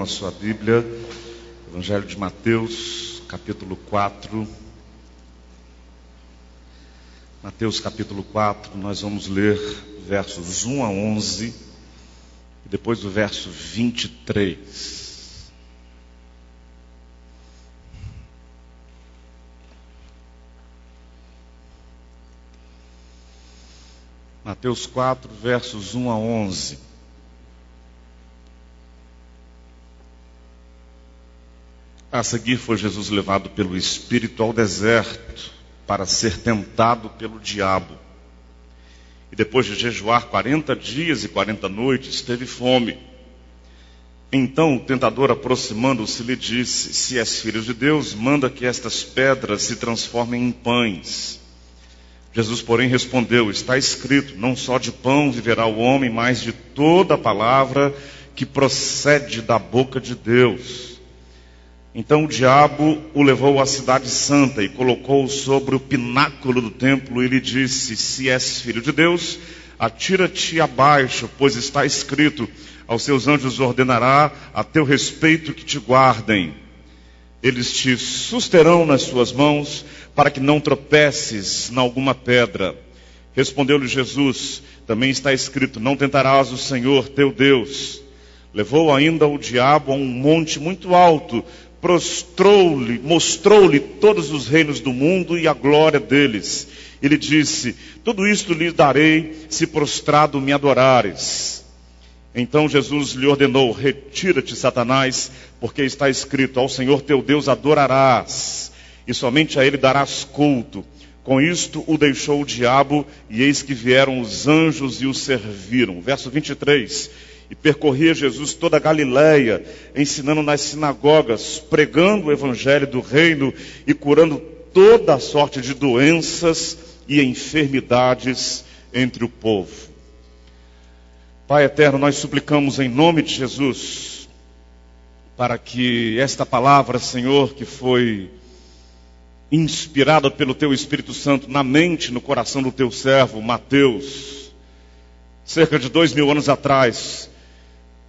a sua Bíblia, Evangelho de Mateus, capítulo 4. Mateus, capítulo 4, nós vamos ler versos 1 a 11 e depois do verso 23. Mateus 4, versos 1 a 11. A seguir foi Jesus levado pelo Espírito ao deserto para ser tentado pelo diabo. E depois de jejuar 40 dias e 40 noites, teve fome. Então o tentador, aproximando-se, lhe disse: se és filho de Deus, manda que estas pedras se transformem em pães. Jesus, porém, respondeu: está escrito, não só de pão viverá o homem, mas de toda a palavra que procede da boca de Deus. Então o diabo o levou à cidade santa e colocou-o sobre o pináculo do templo e lhe disse: se és filho de Deus, atira-te abaixo, pois está escrito, aos seus anjos ordenará a teu respeito que te guardem. Eles te susterão nas suas mãos, para que não tropeces em alguma pedra. Respondeu-lhe Jesus: também está escrito, não tentarás o Senhor teu Deus. Levou ainda o diabo a um monte muito alto, mostrou-lhe todos os reinos do mundo e a glória deles. E lhe disse: tudo isto lhe darei, se prostrado me adorares. Então Jesus lhe ordenou: retira-te, Satanás, porque está escrito, ao Senhor teu Deus adorarás, e somente a ele darás culto. Com isto o deixou o diabo, e eis que vieram os anjos e o serviram. Verso 23. E percorria Jesus toda a Galileia, ensinando nas sinagogas, pregando o evangelho do reino e curando toda a sorte de doenças e enfermidades entre o povo. Pai eterno, nós suplicamos em nome de Jesus, para que esta palavra, Senhor, que foi inspirada pelo Teu Espírito Santo na mente, no coração do Teu servo, Mateus, cerca de 2000 anos atrás,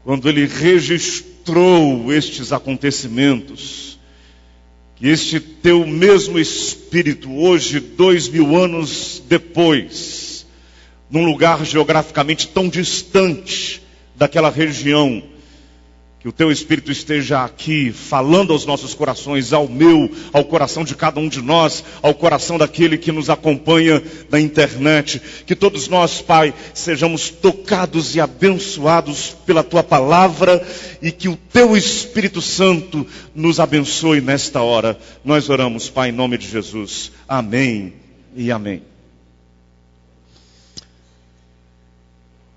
quando ele registrou estes acontecimentos, que este Teu mesmo Espírito, hoje, 2000 anos depois, num lugar geograficamente tão distante daquela região, que o Teu Espírito esteja aqui, falando aos nossos corações, ao meu, ao coração de cada um de nós, ao coração daquele que nos acompanha na internet. Que todos nós, Pai, sejamos tocados e abençoados pela Tua palavra e que o Teu Espírito Santo nos abençoe nesta hora. Nós oramos, Pai, em nome de Jesus. Amém e amém.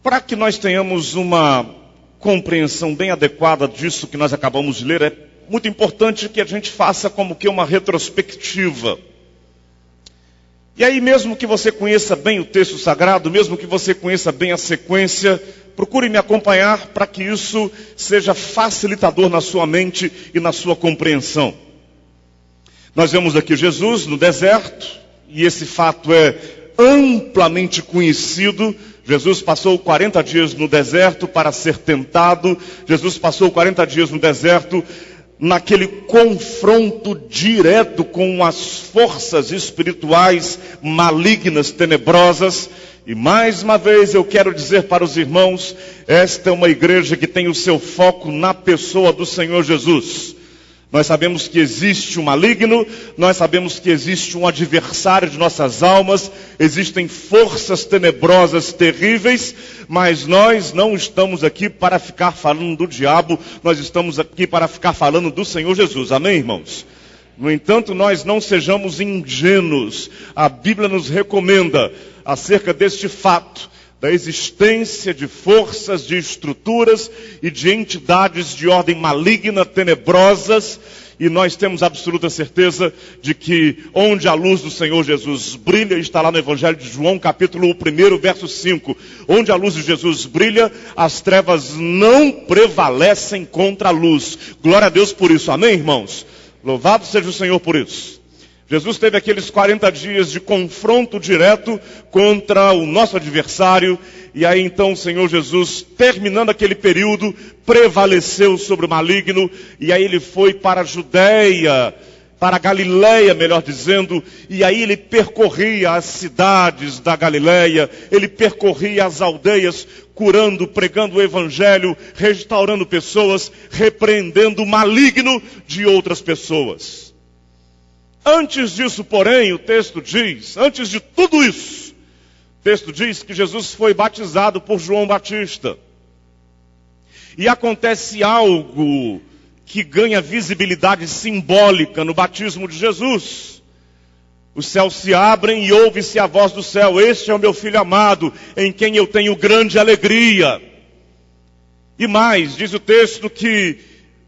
Para que nós tenhamos uma compreensão bem adequada disso que nós acabamos de ler, é muito importante que a gente faça como que uma retrospectiva. E aí, mesmo que você conheça bem o texto sagrado, mesmo que você conheça bem a sequência, procure me acompanhar para que isso seja facilitador na sua mente e na sua compreensão. Nós vemos aqui Jesus no deserto, e esse fato é amplamente conhecido. Jesus passou 40 dias no deserto para ser tentado. Jesus passou 40 dias no deserto naquele confronto direto com as forças espirituais malignas, tenebrosas. E mais uma vez eu quero dizer para os irmãos, esta é uma igreja que tem o seu foco na pessoa do Senhor Jesus. Nós sabemos que existe um maligno, nós sabemos que existe um adversário de nossas almas, existem forças tenebrosas terríveis, mas nós não estamos aqui para ficar falando do diabo, nós estamos aqui para ficar falando do Senhor Jesus. Amém, irmãos? No entanto, nós não sejamos ingênuos. A Bíblia nos recomenda acerca deste fato, da existência de forças, de estruturas e de entidades de ordem maligna, tenebrosas, e nós temos absoluta certeza de que onde a luz do Senhor Jesus brilha, está lá no Evangelho de João, capítulo 1, verso 5, onde a luz de Jesus brilha, as trevas não prevalecem contra a luz. Glória a Deus por isso, amém, irmãos? Louvado seja o Senhor por isso. Jesus teve aqueles 40 dias de confronto direto contra o nosso adversário. E aí então o Senhor Jesus, terminando aquele período, prevaleceu sobre o maligno. E aí ele foi para a Judéia, para a Galileia, melhor dizendo. E aí ele percorria as cidades da Galileia. Ele percorria as aldeias, curando, pregando o evangelho, restaurando pessoas, repreendendo o maligno de outras pessoas. Antes disso, porém, o texto diz, antes de tudo isso, o texto diz que Jesus foi batizado por João Batista. E acontece algo que ganha visibilidade simbólica no batismo de Jesus. Os céus se abrem e ouve-se a voz do céu: este é o meu filho amado, em quem eu tenho grande alegria. E mais, diz o texto que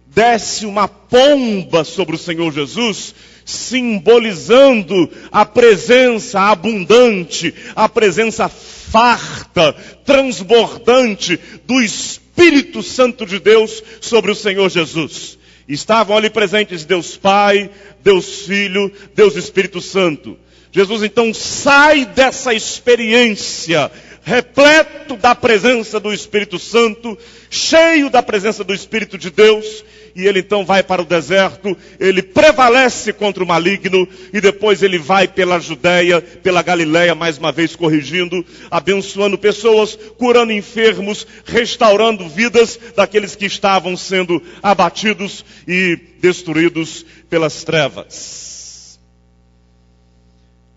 desce uma pomba sobre o Senhor Jesus, simbolizando a presença abundante, a presença farta, transbordante do Espírito Santo de Deus sobre o Senhor Jesus. Estavam ali presentes Deus Pai, Deus Filho, Deus Espírito Santo. Jesus então sai dessa experiência, repleto da presença do Espírito Santo, cheio da presença do Espírito de Deus, e ele então vai para o deserto, ele prevalece contra o maligno, e depois ele vai pela Judéia, pela Galileia, mais uma vez corrigindo, abençoando pessoas, curando enfermos, restaurando vidas daqueles que estavam sendo abatidos e destruídos pelas trevas.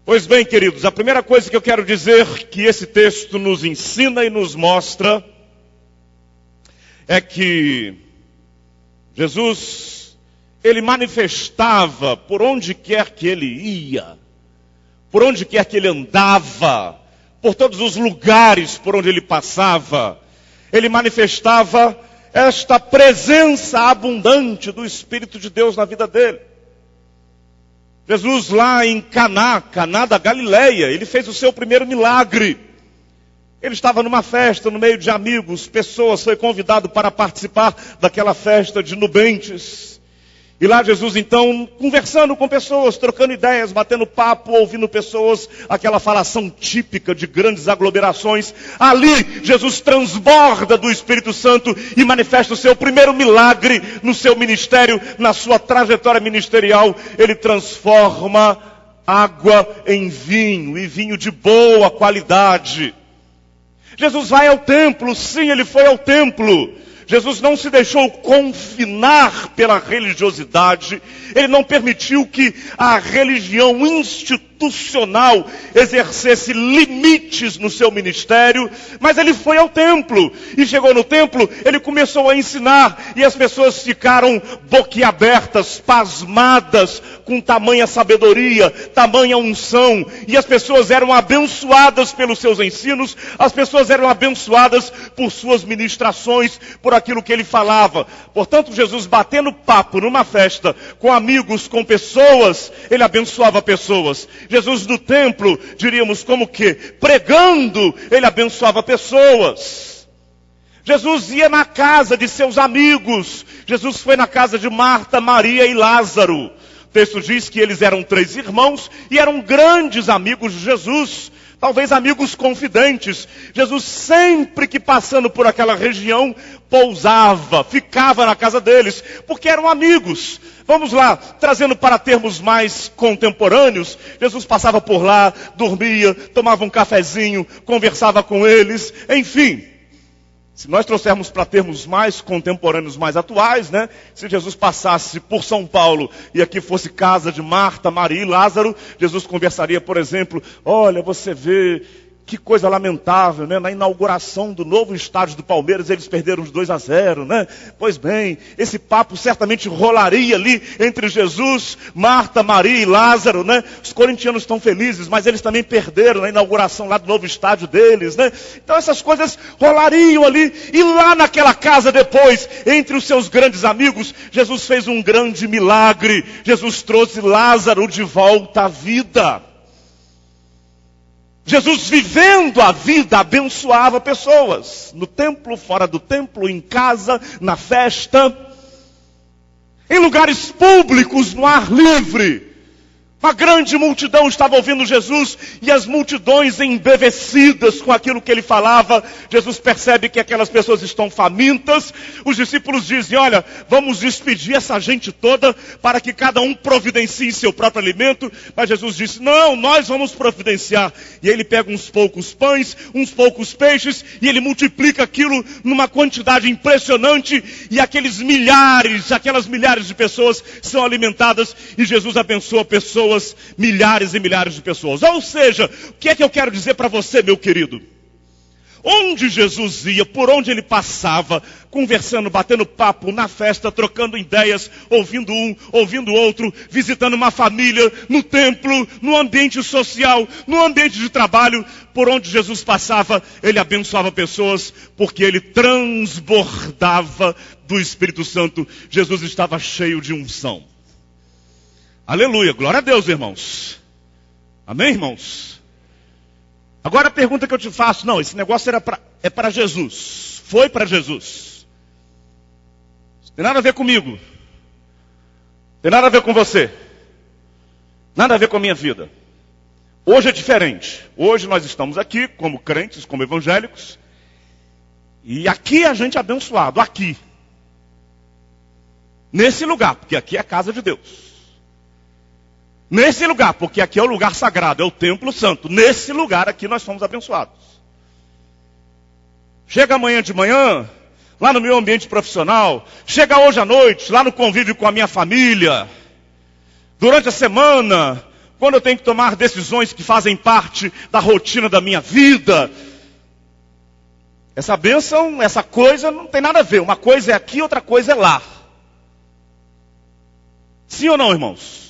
Pois bem, queridos, a primeira coisa que eu quero dizer que esse texto nos ensina e nos mostra é que Jesus, ele manifestava por onde quer que ele ia, por onde quer que ele andava, por todos os lugares por onde ele passava, ele manifestava esta presença abundante do Espírito de Deus na vida dele. Jesus lá em Caná da Galileia, ele fez o seu primeiro milagre. Ele estava numa festa, no meio de amigos, pessoas, foi convidado para participar daquela festa de nubentes. E lá Jesus então, conversando com pessoas, trocando ideias, batendo papo, ouvindo pessoas, aquela falação típica de grandes aglomerações. Ali, Jesus transborda do Espírito Santo e manifesta o seu primeiro milagre no seu ministério, na sua trajetória ministerial. Ele transforma água em vinho, e vinho de boa qualidade. Jesus vai ao templo, sim, ele foi ao templo. Jesus não se deixou confinar pela religiosidade. Ele não permitiu que a religião institucional exercesse limites no seu ministério. Mas ele foi ao templo. E chegou no templo, ele começou a ensinar. E as pessoas ficaram boquiabertas, pasmadas, com tamanha sabedoria, tamanha unção. E as pessoas eram abençoadas pelos seus ensinos. As pessoas eram abençoadas por suas ministrações, por aquilo que ele falava. Portanto, Jesus, batendo papo numa festa, com amigos, com pessoas, ele abençoava pessoas. Jesus no templo, diríamos como que, pregando, ele abençoava pessoas. Jesus ia na casa de seus amigos. Jesus foi na casa de Marta, Maria e Lázaro. O texto diz que eles eram 3 irmãos e eram grandes amigos de Jesus. Talvez amigos confidentes. Jesus sempre que passando por aquela região, pousava, ficava na casa deles, porque eram amigos. Vamos lá, trazendo para termos mais contemporâneos, Jesus passava por lá, dormia, tomava um cafezinho, conversava com eles, enfim. Se nós trouxermos para termos mais contemporâneos, mais atuais, né? Se Jesus passasse por São Paulo e aqui fosse casa de Marta, Maria e Lázaro, Jesus conversaria, por exemplo: olha, você vê que coisa lamentável, né? Na inauguração do novo estádio do Palmeiras, eles perderam os 2-0, né? Pois bem, esse papo certamente rolaria ali entre Jesus, Marta, Maria e Lázaro, né? Os corintianos estão felizes, mas eles também perderam na inauguração lá do novo estádio deles, né? Então essas coisas rolariam ali. E lá naquela casa depois, entre os seus grandes amigos, Jesus fez um grande milagre. Jesus trouxe Lázaro de volta à vida. Jesus, vivendo a vida, abençoava pessoas. No templo, fora do templo, em casa, na festa, em lugares públicos, no ar livre. Uma grande multidão estava ouvindo Jesus, e as multidões embevecidas com aquilo que ele falava. Jesus percebe que aquelas pessoas estão famintas. Os discípulos dizem: olha, vamos despedir essa gente toda para que cada um providencie seu próprio alimento. Mas Jesus disse: não, nós vamos providenciar. E ele pega uns poucos pães, uns poucos peixes, e ele multiplica aquilo numa quantidade impressionante, e aquelas milhares de pessoas são alimentadas, e Jesus abençoa pessoas, milhares e milhares de pessoas. Ou seja, o que é que eu quero dizer para você, meu querido? Onde Jesus ia, por onde ele passava, conversando, batendo papo, na festa, trocando ideias, ouvindo um, ouvindo outro, visitando uma família, no templo, no ambiente social, no ambiente de trabalho, por onde Jesus passava, ele abençoava pessoas, porque ele transbordava do Espírito Santo. Jesus estava cheio de unção. Aleluia, glória a Deus, irmãos. Amém, irmãos? Agora a pergunta que eu te faço: não, esse negócio é para Jesus. Foi para Jesus. Não tem nada a ver comigo. Tem nada a ver com você. Nada a ver com a minha vida. Hoje é diferente. Hoje nós estamos aqui como crentes, como evangélicos. E aqui a gente é abençoado, aqui. Nesse lugar, porque aqui é a casa de Deus. Nesse lugar, porque aqui é o lugar sagrado, é o templo santo. Nesse lugar aqui nós somos abençoados. Chega amanhã de manhã, lá no meu ambiente profissional. Chega hoje à noite, lá no convívio com a minha família. Durante a semana, quando eu tenho que tomar decisões que fazem parte da rotina da minha vida. Essa bênção, essa coisa não tem nada a ver. Uma coisa é aqui, outra coisa é lá. Sim ou não, irmãos?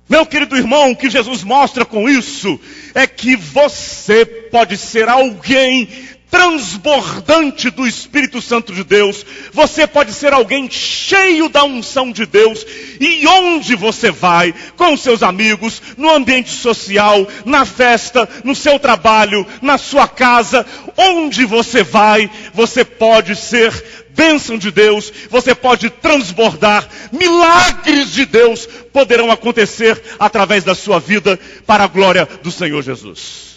Meu querido irmão, o que Jesus mostra com isso é que você pode ser alguém transbordante do Espírito Santo de Deus. Você pode ser alguém cheio da unção de Deus. E onde você vai, com seus amigos, no ambiente social, na festa, no seu trabalho, na sua casa, onde você vai, você pode ser bênção de Deus, você pode transbordar. Milagres de Deus poderão acontecer através da sua vida, para a glória do Senhor Jesus.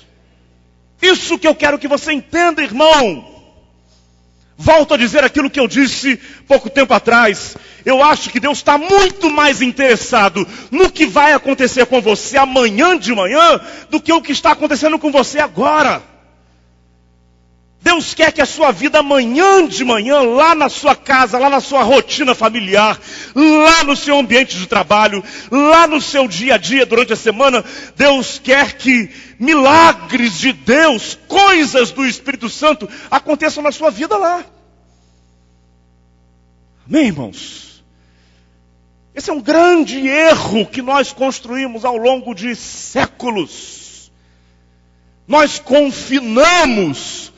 Isso que eu quero que você entenda, irmão. Volto a dizer aquilo que eu disse pouco tempo atrás. Eu acho que Deus está muito mais interessado no que vai acontecer com você amanhã de manhã, do que o que está acontecendo com você agora. Deus quer que a sua vida amanhã de manhã, lá na sua casa, lá na sua rotina familiar, lá no seu ambiente de trabalho, lá no seu dia a dia, durante a semana, Deus quer que milagres de Deus, coisas do Espírito Santo, aconteçam na sua vida lá. Amém, irmãos? Esse é um grande erro que nós construímos ao longo de séculos. Nós confinamos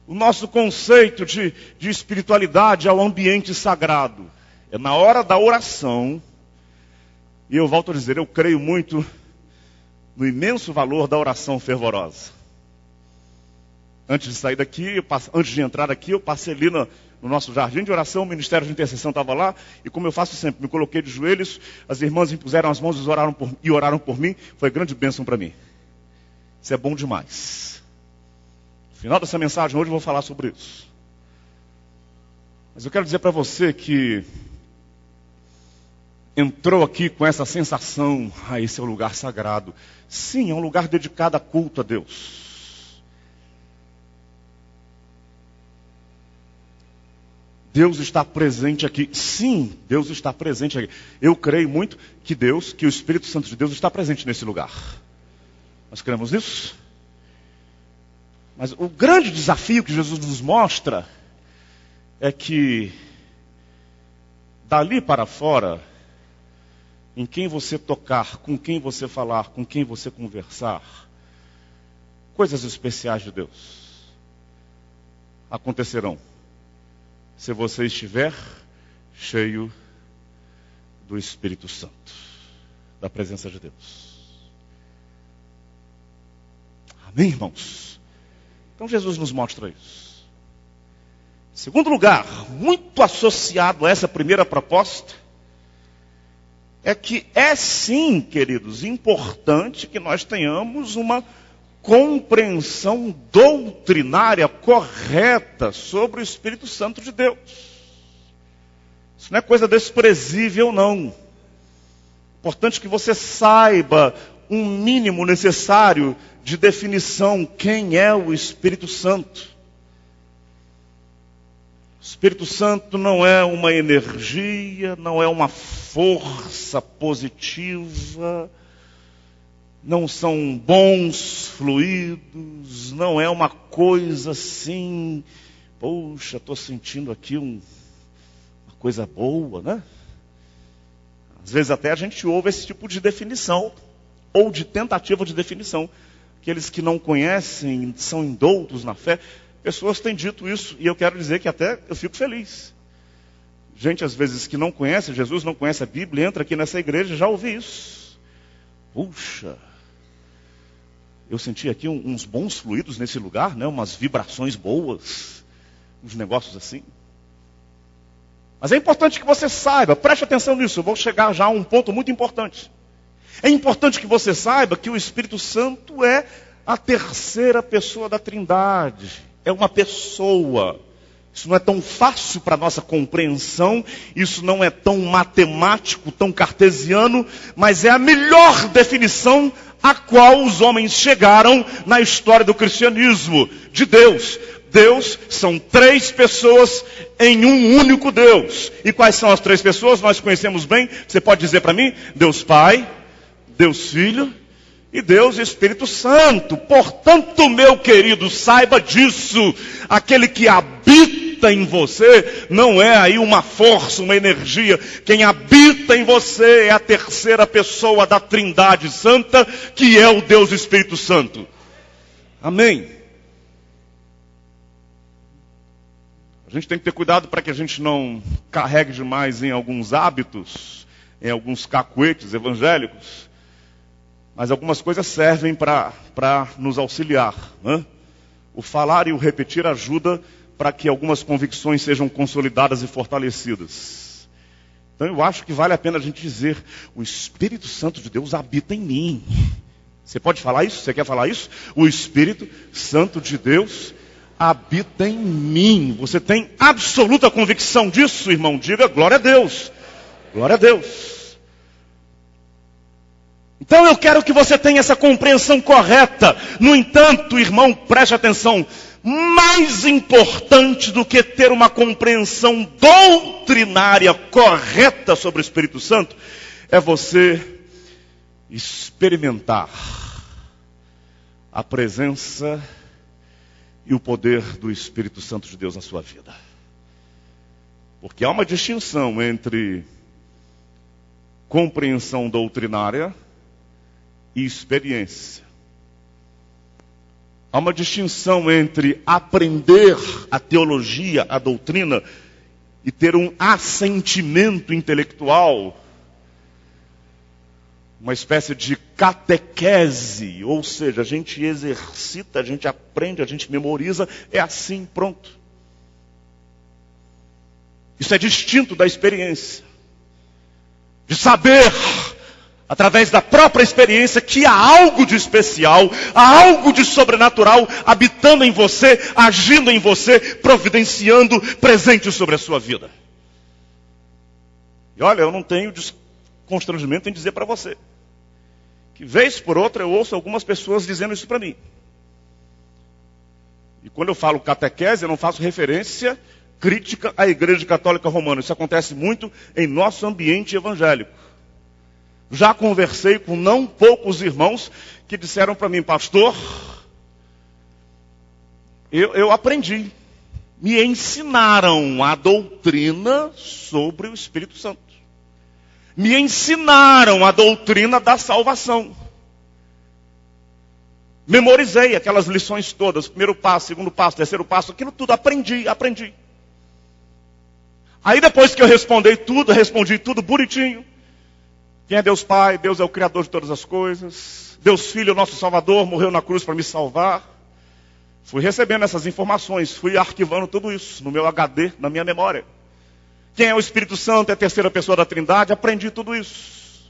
o nosso conceito de espiritualidade ao ambiente sagrado. É na hora da oração, e eu volto a dizer, eu creio muito no imenso valor da oração fervorosa. Antes de sair daqui, antes de entrar aqui, eu passei ali no nosso jardim de oração, o Ministério de Intercessão estava lá, e como eu faço sempre, me coloquei de joelhos, as irmãs impuseram as mãos e oraram por mim, foi grande bênção para mim. Isso é bom demais. No final dessa mensagem hoje eu vou falar sobre isso. Mas eu quero dizer para você que entrou aqui com essa sensação: esse é um lugar sagrado. Sim, é um lugar dedicado a culto a Deus. Deus está presente aqui. Sim, Deus está presente aqui. Eu creio muito que o Espírito Santo de Deus está presente nesse lugar. Nós cremos nisso? Mas o grande desafio que Jesus nos mostra é que dali para fora, em quem você tocar, com quem você falar, com quem você conversar, coisas especiais de Deus acontecerão, se você estiver cheio do Espírito Santo, da presença de Deus. Amém, irmãos? Então Jesus nos mostra isso. Em segundo lugar, muito associado a essa primeira proposta, é que é sim, queridos, importante que nós tenhamos uma compreensão doutrinária correta sobre o Espírito Santo de Deus. Isso não é coisa desprezível, não. Importante que você saiba um mínimo necessário de definição, quem é o Espírito Santo. O Espírito Santo não é uma energia, não é uma força positiva, não são bons fluidos, não é uma coisa assim, poxa, estou sentindo aqui uma coisa boa, né? Às vezes até a gente ouve esse tipo de definição, ou de tentativa de definição. Aqueles que não conhecem, são indoutos na fé, pessoas têm dito isso, e eu quero dizer que até eu fico feliz. Gente, às vezes, que não conhece Jesus, não conhece a Bíblia, entra aqui nessa igreja, já ouvi isso. Puxa, eu senti aqui uns bons fluidos nesse lugar, né? Umas vibrações boas, uns negócios assim. Mas é importante que você saiba, preste atenção nisso, eu vou chegar já a um ponto muito importante. É importante que você saiba que o Espírito Santo é a terceira pessoa da Trindade. É uma pessoa. Isso não é tão fácil para a nossa compreensão, isso não é tão matemático, tão cartesiano, mas é a melhor definição a qual os homens chegaram na história do cristianismo, de Deus. Deus são três pessoas em um único Deus. E quais são as três pessoas? Nós conhecemos bem. Você pode dizer para mim? Deus Pai, Deus Filho e Deus Espírito Santo. Portanto, meu querido, saiba disso. Aquele que habita em você não é aí uma força, uma energia. Quem habita em você é a terceira pessoa da Trindade Santa, que é o Deus Espírito Santo. Amém. A gente tem que ter cuidado para que a gente não carregue demais em alguns hábitos, em alguns cacuetes evangélicos. Mas algumas coisas servem para nos auxiliar, né? O falar e o repetir ajuda para que algumas convicções sejam consolidadas e fortalecidas. Então eu acho que vale a pena a gente dizer, o Espírito Santo de Deus habita em mim. Você pode falar isso? Você quer falar isso? O Espírito Santo de Deus habita em mim. Você tem absoluta convicção disso, irmão? Diga glória a Deus. Glória a Deus. Então eu quero que você tenha essa compreensão correta. No entanto, irmão, preste atenção. Mais importante do que ter uma compreensão doutrinária correta sobre o Espírito Santo, é você experimentar a presença e o poder do Espírito Santo de Deus na sua vida. Porque há uma distinção entre compreensão doutrinária e experiência. Há uma distinção entre aprender a teologia, a doutrina, e ter um assentimento intelectual, uma espécie de catequese, ou seja, a gente exercita, a gente aprende, a gente memoriza, é assim, pronto. Isso é distinto da experiência. De saber, através da própria experiência, que há algo de especial, há algo de sobrenatural habitando em você, agindo em você, providenciando presente sobre a sua vida. E olha, eu não tenho constrangimento em dizer para você que vez por outra eu ouço algumas pessoas dizendo isso para mim. E quando eu falo catequese, eu não faço referência crítica à Igreja Católica Romana. Isso acontece muito em nosso ambiente evangélico. Já conversei com não poucos irmãos que disseram para mim, pastor, eu aprendi. Me ensinaram a doutrina sobre o Espírito Santo. Me ensinaram a doutrina da salvação. Memorizei aquelas lições todas, primeiro passo, segundo passo, terceiro passo, aquilo tudo, aprendi. Aí depois que eu respondi tudo bonitinho. Quem é Deus Pai? Deus é o Criador de todas as coisas. Deus Filho, nosso Salvador, morreu na cruz para me salvar. Fui recebendo essas informações, fui arquivando tudo isso no meu HD, na minha memória. Quem é o Espírito Santo? É a terceira pessoa da Trindade, aprendi tudo isso.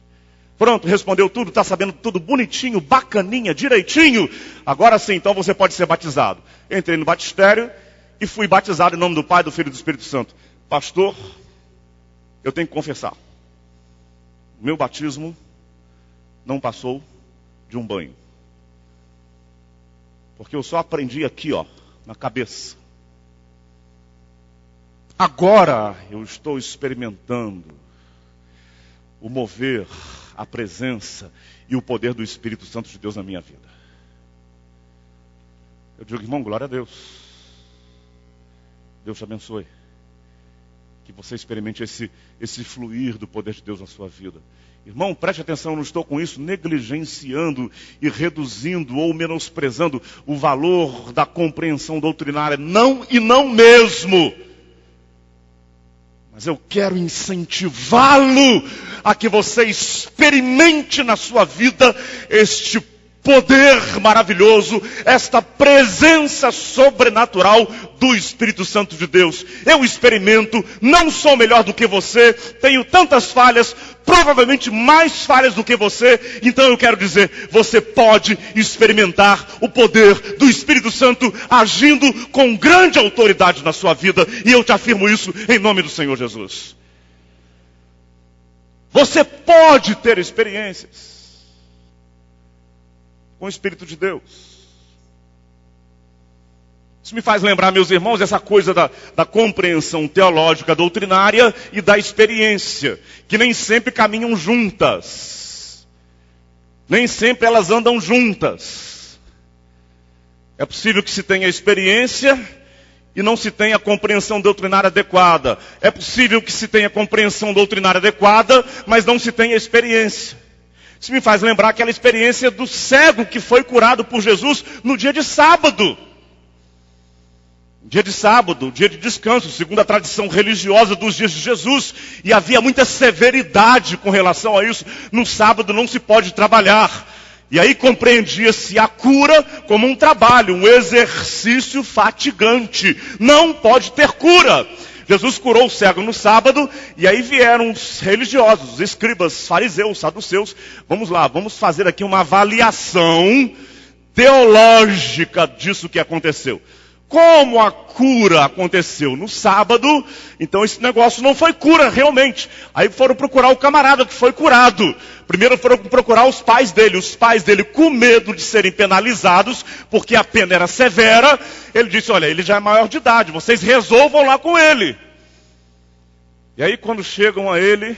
Pronto, respondeu tudo, está sabendo tudo bonitinho, bacaninha, direitinho. Agora sim, então você pode ser batizado. Entrei no batistério e fui batizado em nome do Pai, do Filho e do Espírito Santo. Pastor, eu tenho que confessar. Meu batismo não passou de um banho. Porque eu só aprendi aqui, ó, na cabeça. Agora eu estou experimentando o mover, a presença e o poder do Espírito Santo de Deus na minha vida. Eu digo, irmão, glória a Deus. Deus te abençoe. Que você experimente esse fluir do poder de Deus na sua vida. Irmão, preste atenção, eu não estou com isso negligenciando e reduzindo ou menosprezando o valor da compreensão doutrinária. Não e não mesmo. Mas eu quero incentivá-lo a que você experimente na sua vida este poder maravilhoso, esta presença sobrenatural do Espírito Santo de Deus. Eu experimento, não sou melhor do que você, tenho tantas falhas, provavelmente mais falhas do que você, então eu quero dizer, você pode experimentar o poder do Espírito Santo agindo com grande autoridade na sua vida, e eu te afirmo isso em nome do Senhor Jesus. Você pode ter experiências com o Espírito de Deus. Isso me faz lembrar, meus irmãos, essa coisa da compreensão teológica doutrinária e da experiência, que nem sempre caminham juntas. Nem sempre elas andam juntas. É possível que se tenha experiência e não se tenha compreensão doutrinária adequada. É possível que se tenha compreensão doutrinária adequada, mas não se tenha experiência. Isso me faz lembrar aquela experiência do cego que foi curado por Jesus no dia de sábado. Dia de sábado, dia de descanso, segundo a tradição religiosa dos dias de Jesus. E havia muita severidade com relação a isso. No sábado não se pode trabalhar. E aí compreendia-se a cura como um trabalho, um exercício fatigante. Não pode ter cura. Jesus curou o cego no sábado, e aí vieram os religiosos, os escribas, fariseus, saduceus. Vamos lá, vamos fazer aqui uma avaliação teológica disso que aconteceu. Como a cura aconteceu no sábado, então esse negócio não foi cura realmente. Aí foram procurar o camarada que foi curado. Primeiro foram procurar os pais dele com medo de serem penalizados, porque a pena era severa. Ele disse, olha, ele já é maior de idade, vocês resolvam lá com ele. E aí quando chegam a ele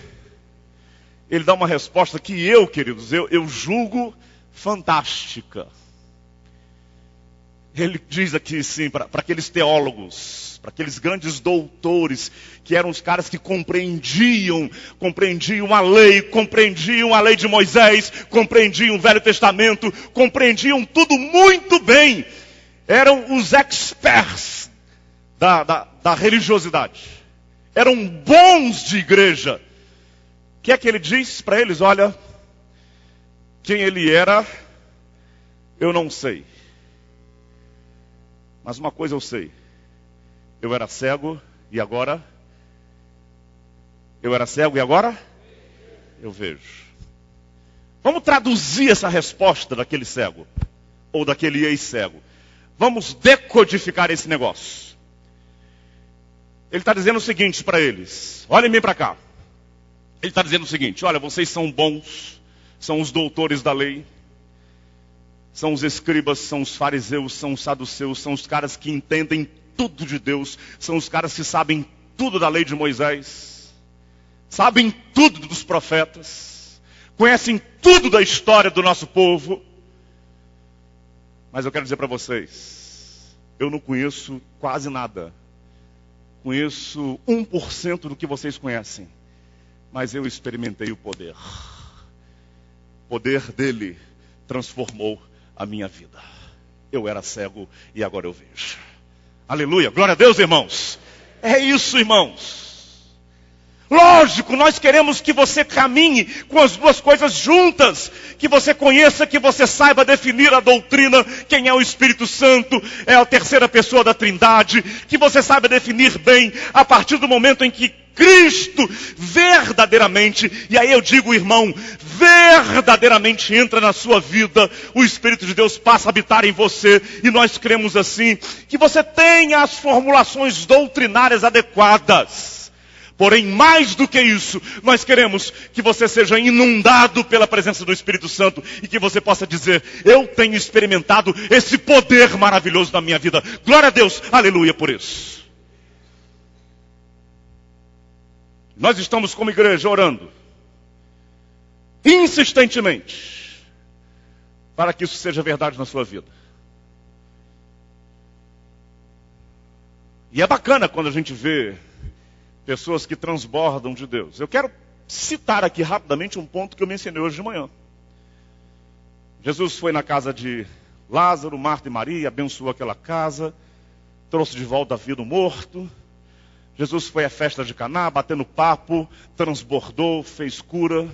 dá uma resposta que eu, queridos, eu julgo fantástica. Ele diz aqui, sim, para aqueles teólogos, para aqueles grandes doutores, que eram os caras que compreendiam a lei de Moisés, compreendiam o Velho Testamento, compreendiam tudo muito bem. Eram os experts da religiosidade. Eram bons de igreja. O que é que ele diz para eles? Olha, quem ele era, eu não sei. Mas uma coisa eu sei, eu era cego e agora eu vejo. Vamos traduzir essa resposta daquele cego, ou daquele ex-cego. Vamos decodificar esse negócio. Ele está dizendo o seguinte para eles, olhem bem para cá. Ele está dizendo o seguinte, olha, vocês são bons, são os doutores da lei. São os escribas, são os fariseus, são os saduceus, são os caras que entendem tudo de Deus. São os caras que sabem tudo da lei de Moisés. Sabem tudo dos profetas. Conhecem tudo da história do nosso povo. Mas eu quero dizer para vocês, eu não conheço quase nada. Conheço 1% do que vocês conhecem. Mas eu experimentei o poder. O poder dele transformou a minha vida. Eu era cego e agora eu vejo. Aleluia, glória a Deus, irmãos. É isso, irmãos. Lógico, nós queremos que você caminhe com as duas coisas juntas. Que você conheça, que você saiba definir a doutrina, quem é o Espírito Santo, é a terceira pessoa da Trindade. Que você saiba definir bem, a partir do momento em que Cristo verdadeiramente, e aí eu digo, irmão, verdadeiramente entra na sua vida, o Espírito de Deus passa a habitar em você, e nós cremos assim, que você tenha as formulações doutrinárias adequadas. Porém, mais do que isso, nós queremos que você seja inundado pela presença do Espírito Santo e que você possa dizer, eu tenho experimentado esse poder maravilhoso na minha vida. Glória a Deus, aleluia por isso. Nós estamos como igreja orando, insistentemente, para que isso seja verdade na sua vida. E é bacana quando a gente vê pessoas que transbordam de Deus. Eu quero citar aqui rapidamente um ponto que eu mencionei hoje de manhã. Jesus foi na casa de Lázaro, Marta e Maria, abençoou aquela casa, trouxe de volta a vida o morto. Jesus foi à festa de Caná, batendo papo, transbordou, fez cura.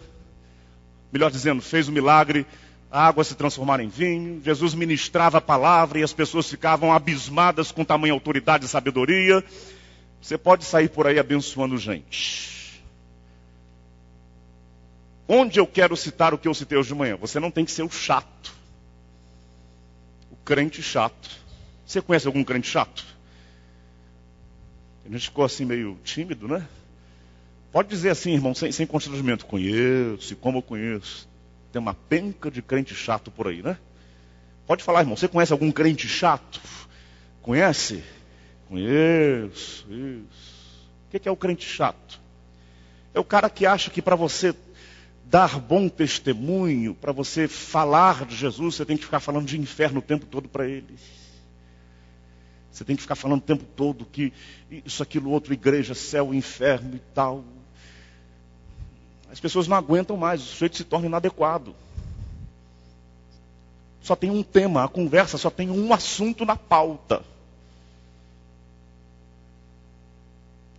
Melhor dizendo, fez um milagre, a água se transformar em vinho. Jesus ministrava a palavra e as pessoas ficavam abismadas com tamanha autoridade e sabedoria. Você pode sair por aí abençoando gente. Onde eu quero citar o que eu citei hoje de manhã? Você não tem que ser o chato. O crente chato. Você conhece algum crente chato? A gente ficou assim meio tímido, né? Pode dizer assim, irmão, sem constrangimento. Conheço, e como eu conheço. Tem uma penca de crente chato por aí, né? Pode falar, irmão, você conhece algum crente chato? Conhece? Conheço, isso. O que é o crente chato? É o cara que acha que para você dar bom testemunho, para você falar de Jesus, você tem que ficar falando de inferno o tempo todo para ele. Você tem que ficar falando o tempo todo que isso, aquilo, outro, igreja, céu, inferno e tal. As pessoas não aguentam mais, o sujeito se torna inadequado. Só tem um tema, a conversa só tem um assunto na pauta.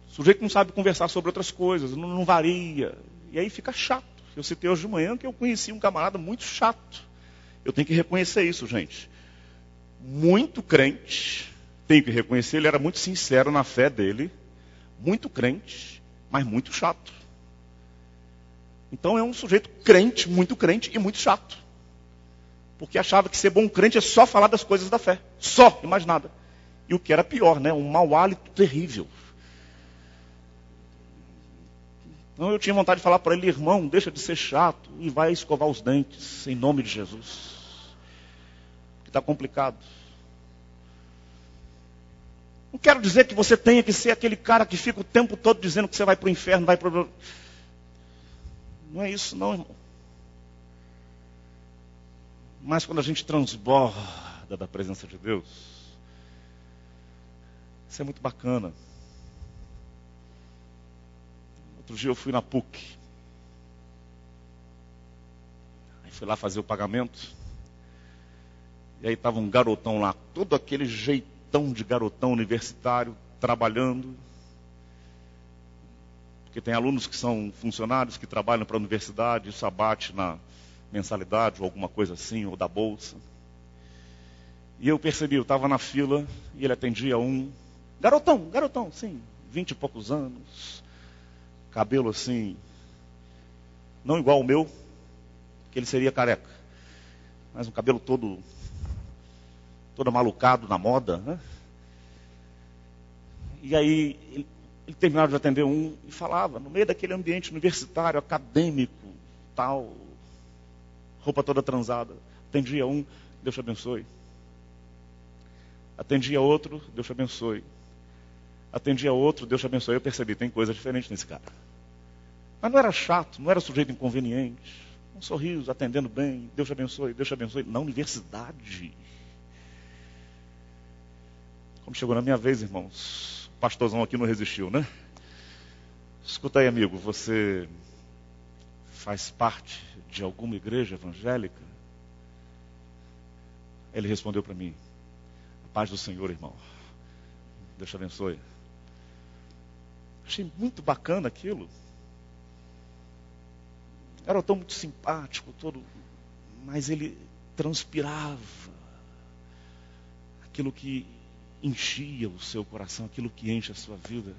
O sujeito não sabe conversar sobre outras coisas, não varia. E aí fica chato. Eu citei hoje de manhã que eu conheci um camarada muito chato. Eu tenho que reconhecer isso, gente. Muito crente, tenho que reconhecer, ele era muito sincero na fé dele. Muito crente, mas muito chato. Então é um sujeito crente e muito chato. Porque achava que ser bom crente é só falar das coisas da fé. Só, e mais nada. E o que era pior, né? Um mau hálito terrível. Então eu tinha vontade de falar para ele, irmão, deixa de ser chato e vai escovar os dentes, em nome de Jesus. Que está complicado. Não quero dizer que você tenha que ser aquele cara que fica o tempo todo dizendo que você vai para o inferno, vai para o... Não é isso não, irmão. Mas quando a gente transborda da presença de Deus, isso é muito bacana. Outro dia eu fui na PUC. Aí fui lá fazer o pagamento. E aí estava um garotão lá, todo aquele jeitão de garotão universitário, trabalhando. Porque tem alunos que são funcionários, que trabalham para a universidade, isso abate na mensalidade ou alguma coisa assim, ou da bolsa. E eu percebi, eu estava na fila e ele atendia um garotão, sim, 20 e poucos anos. Cabelo assim, não igual ao meu, que ele seria careca, mas um cabelo todo amalucado na moda, né? E aí ele terminava de atender um e falava, no meio daquele ambiente universitário, acadêmico, tal, roupa toda transada. Atendia um, Deus te abençoe. Atendia outro, Deus te abençoe. Atendia outro, Deus te abençoe. Eu percebi, tem coisa diferente nesse cara. Mas não era chato, não era sujeito inconveniente. Um sorriso, atendendo bem, Deus te abençoe, Deus te abençoe. Na universidade. Como chegou na minha vez, irmãos, o pastorzão aqui não resistiu, né? Escuta aí, amigo, você faz parte de alguma igreja evangélica? Ele respondeu para mim, a paz do Senhor, irmão. Deus te abençoe. Achei muito bacana aquilo. Era tão muito simpático, todo, mas ele transpirava aquilo que enchia o seu coração, aquilo que enche a sua vida.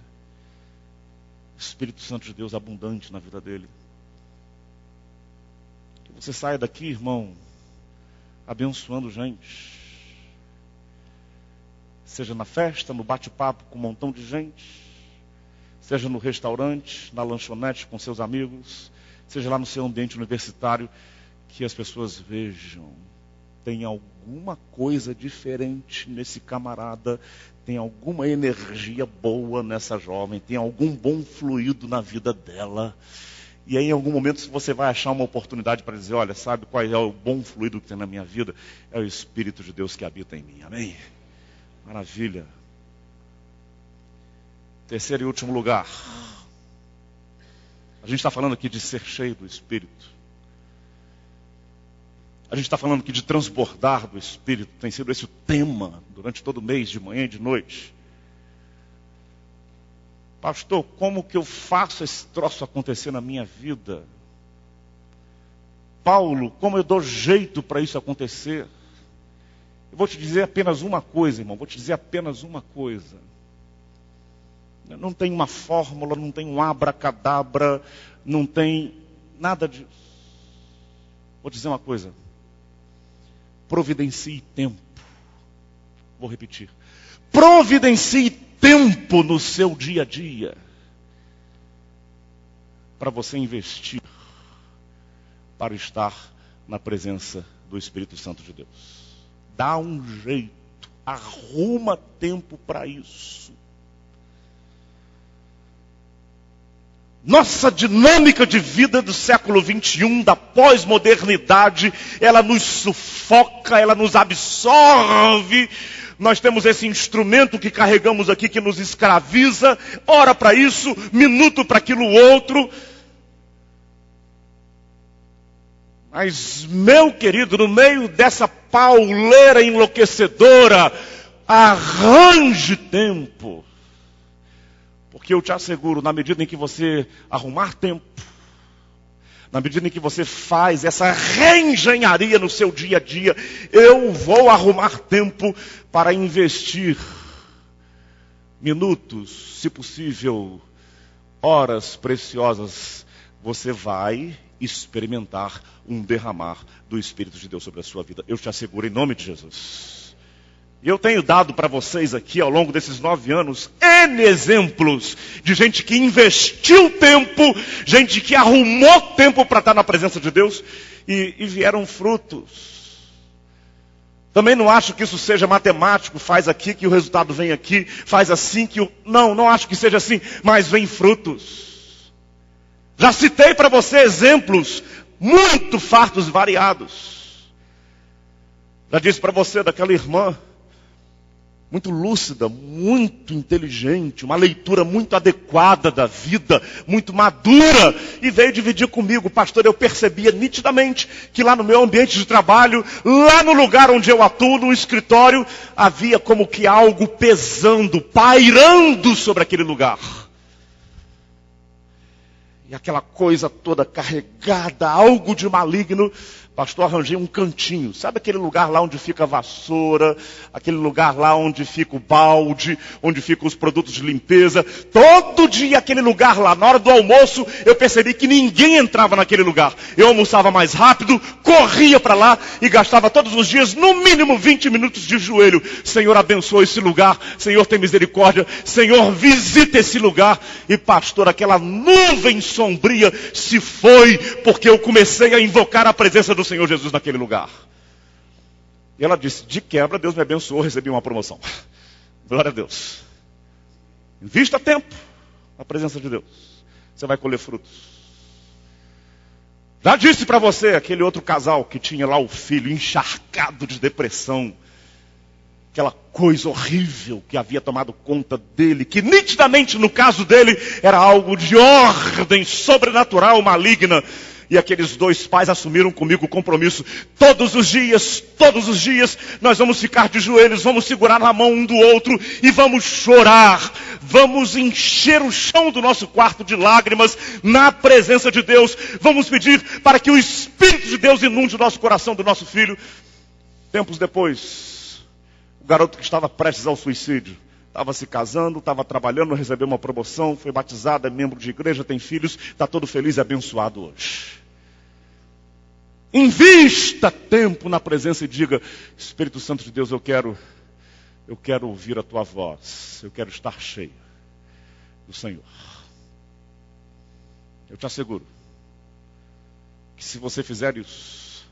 Espírito Santo de Deus abundante na vida dele. Que você saia daqui, irmão, abençoando gente. Seja na festa, no bate-papo com um montão de gente. Seja no restaurante, na lanchonete com seus amigos. Seja lá no seu ambiente universitário. Que as pessoas vejam. Tem alguma coisa diferente nesse camarada. Tem alguma energia boa nessa jovem. Tem algum bom fluido na vida dela. E aí em algum momento você vai achar uma oportunidade para dizer, olha, sabe qual é o bom fluido que tem na minha vida? É o Espírito de Deus que habita em mim. Amém? Maravilha. Terceiro e último lugar. A gente está falando aqui de ser cheio do Espírito. A gente está falando aqui de transbordar do Espírito. Tem sido esse o tema durante todo o mês, de manhã e de noite. Pastor, como que eu faço esse troço acontecer na minha vida? Paulo, como eu dou jeito para isso acontecer? Eu vou te dizer apenas uma coisa, irmão. Vou te dizer apenas uma coisa. Não tem uma fórmula, não tem um abracadabra, não tem nada disso. Vou te dizer uma coisa. Providencie tempo. Vou repetir. Providencie tempo no seu dia a dia. Para você investir. Para estar na presença do Espírito Santo de Deus. Dá um jeito. Arruma tempo para isso. Nossa dinâmica de vida do século 21, da pós-modernidade, ela nos sufoca, ela nos absorve. Nós temos esse instrumento que carregamos aqui que nos escraviza, hora para isso, minuto para aquilo outro. Mas, meu querido, no meio dessa pauleira enlouquecedora, arranje tempo. Porque eu te asseguro, na medida em que você arrumar tempo, na medida em que você faz essa reengenharia no seu dia a dia, eu vou arrumar tempo para investir minutos, se possível, horas preciosas. Você vai experimentar um derramar do Espírito de Deus sobre a sua vida. Eu te asseguro, em nome de Jesus. E eu tenho dado para vocês aqui, ao longo desses 9 anos, N exemplos de gente que investiu tempo, gente que arrumou tempo para estar na presença de Deus e vieram frutos. Também não acho que isso seja matemático, faz aqui que o resultado vem aqui, faz assim que o... Não acho que seja assim, mas vem frutos. Já citei para você exemplos muito fartos e variados. Já disse para você daquela irmã, muito lúcida, muito inteligente, uma leitura muito adequada da vida, muito madura, e veio dividir comigo. Pastor, eu percebia nitidamente que lá no meu ambiente de trabalho, lá no lugar onde eu atuo, no escritório, havia como que algo pesando, pairando sobre aquele lugar. E aquela coisa toda carregada, algo de maligno. Pastor, arranjei um cantinho. Sabe aquele lugar lá onde fica a vassoura? Aquele lugar lá onde fica o balde? Onde ficam os produtos de limpeza? Todo dia aquele lugar lá. Na hora do almoço, eu percebi que ninguém entrava naquele lugar. Eu almoçava mais rápido, corria para lá e gastava todos os dias, no mínimo 20 minutos de joelho. Senhor, abençoa esse lugar. Senhor, tem misericórdia. Senhor, visita esse lugar. E pastor, aquela nuvem sombria se foi, porque eu comecei a invocar a presença do Senhor Jesus naquele lugar. E ela disse, de quebra, Deus me abençoou, recebi uma promoção. Glória a Deus. Invista tempo na presença de Deus. Você vai colher frutos. Já disse para você, aquele outro casal que tinha lá o filho encharcado de depressão. Aquela coisa horrível que havia tomado conta dele, que nitidamente no caso dele era algo de ordem sobrenatural, maligna. E aqueles 2 pais assumiram comigo o compromisso. Todos os dias, nós vamos ficar de joelhos, vamos segurar na mão um do outro e vamos chorar. Vamos encher o chão do nosso quarto de lágrimas na presença de Deus. Vamos pedir para que o Espírito de Deus inunde o nosso coração do nosso filho. Tempos depois, o garoto que estava prestes ao suicídio estava se casando, estava trabalhando, recebeu uma promoção, foi batizado, é membro de igreja, tem filhos, está todo feliz e abençoado hoje. Invista tempo na presença e diga: Espírito Santo de Deus, eu quero ouvir a tua voz, eu quero estar cheio do Senhor. Eu te asseguro que se você fizer isso,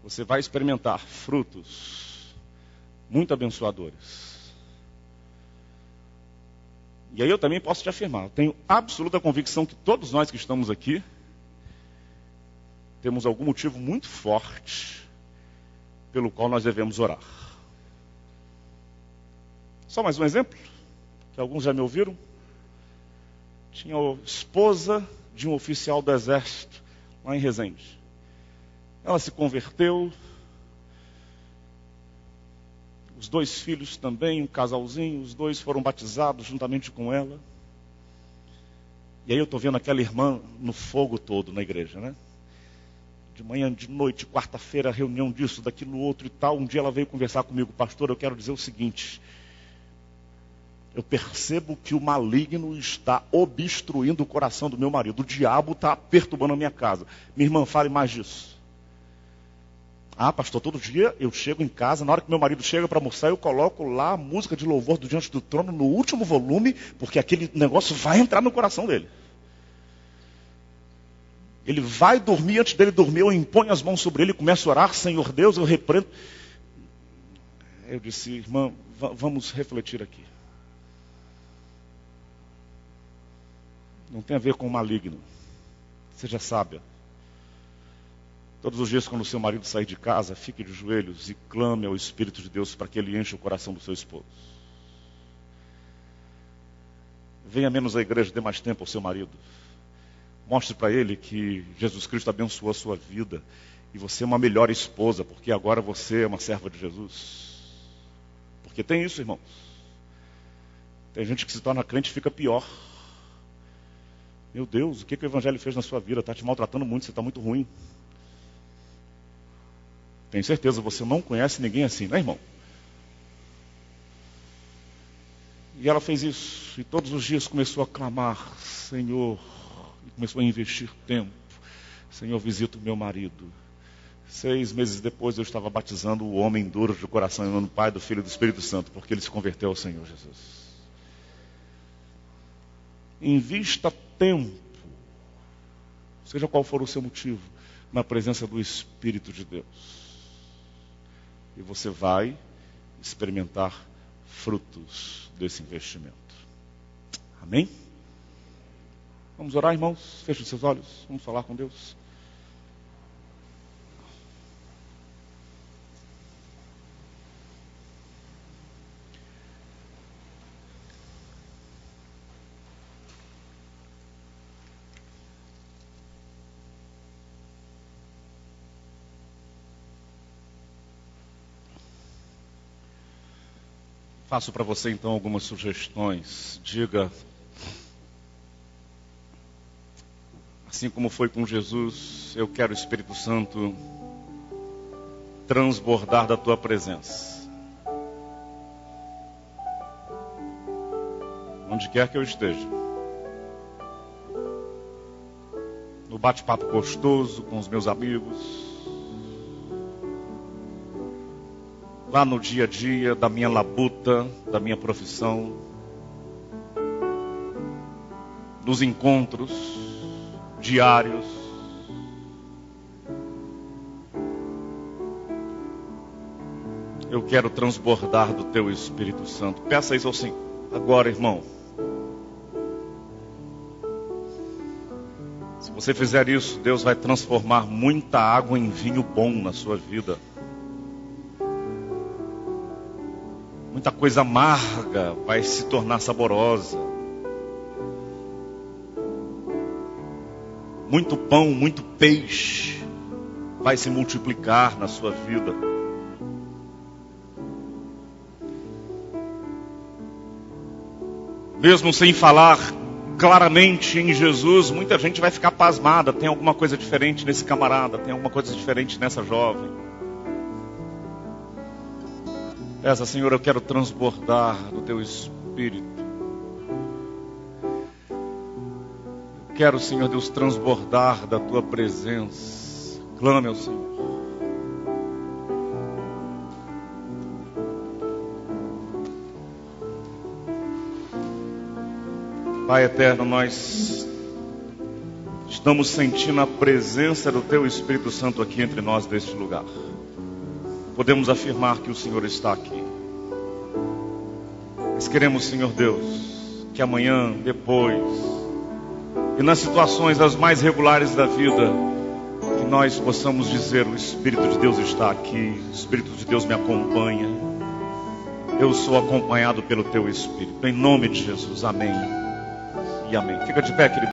você vai experimentar frutos muito abençoadores. E aí eu também posso te afirmar, eu tenho absoluta convicção que todos nós que estamos aqui temos algum motivo muito forte pelo qual nós devemos orar. Só mais um exemplo, que alguns já me ouviram. Tinha a esposa de um oficial do exército lá em Resende. Ela se converteu, os 2 filhos também, um casalzinho, os 2 foram batizados juntamente com ela. E aí eu estou vendo aquela irmã no fogo todo na igreja, né? De manhã, de noite, quarta-feira, reunião disso, daquilo, outro e tal. Um dia ela veio conversar comigo: pastor, eu quero dizer o seguinte, eu percebo que o maligno está obstruindo o coração do meu marido, o diabo está perturbando a minha casa. Minha irmã, fale mais disso. Ah, pastor, todo dia eu chego em casa, na hora que meu marido chega para almoçar, eu coloco lá a música de louvor do Diante do Trono no último volume, porque aquele negócio vai entrar no coração dele. Ele vai dormir, antes dele dormir, eu imponho as mãos sobre ele e começo a orar: Senhor Deus, eu repreendo. Eu disse: irmã, vamos refletir aqui. Não tem a ver com o maligno. Seja sábia. Todos os dias, quando o seu marido sair de casa, fique de joelhos e clame ao Espírito de Deus para que ele enche o coração do seu esposo. Venha menos à igreja, dê mais tempo ao seu marido. Mostre para ele que Jesus Cristo abençoou a sua vida e você é uma melhor esposa, porque agora você é uma serva de Jesus. Porque tem isso, irmãos. Tem gente que se torna crente e fica pior. Meu Deus, o que o Evangelho fez na sua vida? Está te maltratando muito, você está muito ruim. Tenho certeza, você não conhece ninguém assim, né, irmão? E ela fez isso, e todos os dias começou a clamar: Senhor, e começou a investir tempo. Senhor, visita o meu marido. 6 meses depois eu estava batizando o homem duro de coração, em nome do Pai, do Filho e do Espírito Santo, porque ele se converteu ao Senhor Jesus. Invista tempo, seja qual for o seu motivo, na presença do Espírito de Deus. E você vai experimentar frutos desse investimento. Amém? Vamos orar, irmãos? Feche os seus olhos, vamos falar com Deus. Faço para você então algumas sugestões. Diga: assim como foi com Jesus, eu quero, Espírito Santo, transbordar da tua presença. Onde quer que eu esteja. No bate-papo gostoso com os meus amigos. Lá no dia a dia da minha labuta, da minha profissão. Nos encontros diários. Eu quero transbordar do teu Espírito Santo. Peça isso ao Senhor agora, irmão. Se você fizer isso, Deus vai transformar muita água em vinho bom na sua vida. Muita coisa amarga vai se tornar saborosa. Muito pão, muito peixe vai se multiplicar na sua vida. Mesmo sem falar claramente em Jesus, muita gente vai ficar pasmada. Tem alguma coisa diferente nesse camarada, tem alguma coisa diferente nessa jovem. Peça, Senhor, eu quero transbordar do teu Espírito. Eu quero, Senhor Deus, transbordar da tua presença. Clame ao Senhor. Pai eterno, nós estamos sentindo a presença do teu Espírito Santo aqui entre nós neste lugar. Podemos afirmar que o Senhor está aqui. Mas queremos, Senhor Deus, que amanhã, depois, e nas situações as mais regulares da vida, que nós possamos dizer: o Espírito de Deus está aqui, o Espírito de Deus me acompanha. Eu sou acompanhado pelo teu Espírito. Em nome de Jesus, amém e amém. Fica de pé, querido.